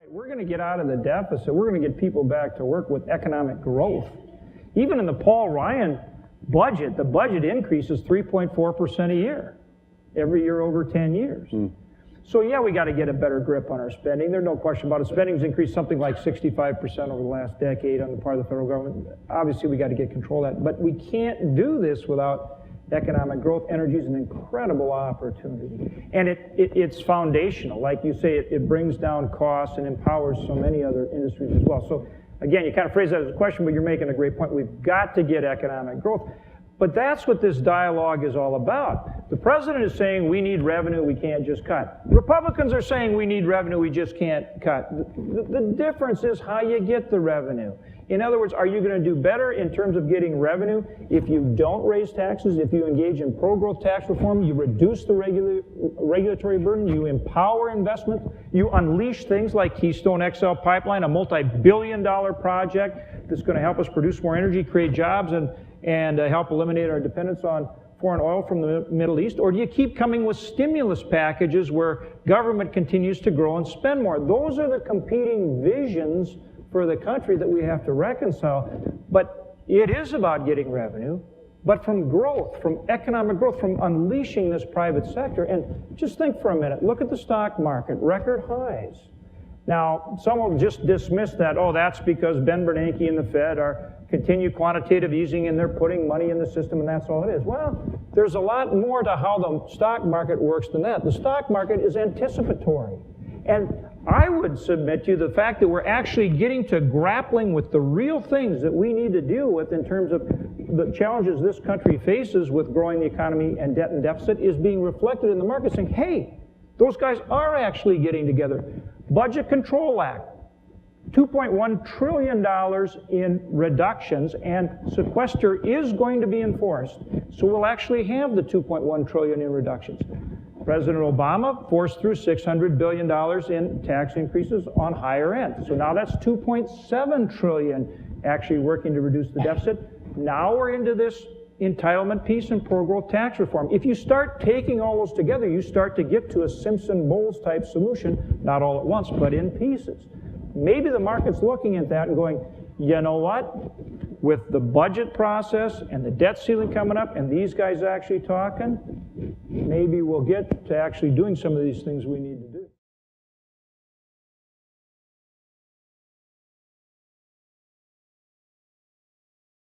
We're going to get out of the deficit. We're going to get people back to work with economic growth. Even in the Paul Ryan budget, the budget increase is 3.4% a year, every year over 10 years. So yeah, we got to get a better grip on our spending. There's no question about it. Spending's increased something like 65% over the last decade on the part of the federal government. Obviously, we got to get control of that. But we can't do this without economic growth. Energy is an incredible opportunity. And it's foundational. Like you say, it brings down costs and empowers so many other industries as well. So again, you kind of phrase that as a question, but you're making a great point. We've got to get economic growth. But that's what this dialogue is all about. The president is saying we need revenue, we can't just cut. Republicans are saying we need revenue, we just can't cut. The difference is how you get the revenue. In other words, are you going to do better in terms of getting revenue if you don't raise taxes, if you engage in pro-growth tax reform, you reduce the regulatory burden, you empower investment, you unleash things like Keystone XL pipeline, a multi-billion-dollar project that's going to help us produce more energy, create jobs, and help eliminate our dependence on foreign oil from the Middle East? Or do you keep coming with stimulus packages where government continues to grow and spend more? Those are the competing visions for the country that we have to reconcile. But it is about getting revenue, but from growth, from economic growth, from unleashing this private sector. And just think for a minute, look at the stock market, record highs. Now, some will just dismiss that, oh, that's because Ben Bernanke and the Fed are continue quantitative easing and they're putting money in the system and that's all it is. Well, there's a lot more to how the stock market works than that. The stock market is anticipatory. And I would submit to you the fact that we're actually getting to grappling with the real things that we need to deal with in terms of the challenges this country faces with growing the economy and debt and deficit is being reflected in the market saying, hey, those guys are actually getting together. Budget Control Act, $2.1 trillion in reductions, and sequester is going to be enforced. So we'll actually have the $2.1 trillion in reductions. President Obama forced through $600 billion in tax increases on higher end. So now that's $2.7 trillion actually working to reduce the deficit. Now we're into this entitlement piece and pro-growth tax reform. If you start taking all those together, you start to get to a Simpson-Bowles type solution, not all at once, but in pieces. Maybe the market's looking at that and going, you know what? With the budget process and the debt ceiling coming up and these guys actually talking, maybe we'll get to actually doing some of these things we need to do.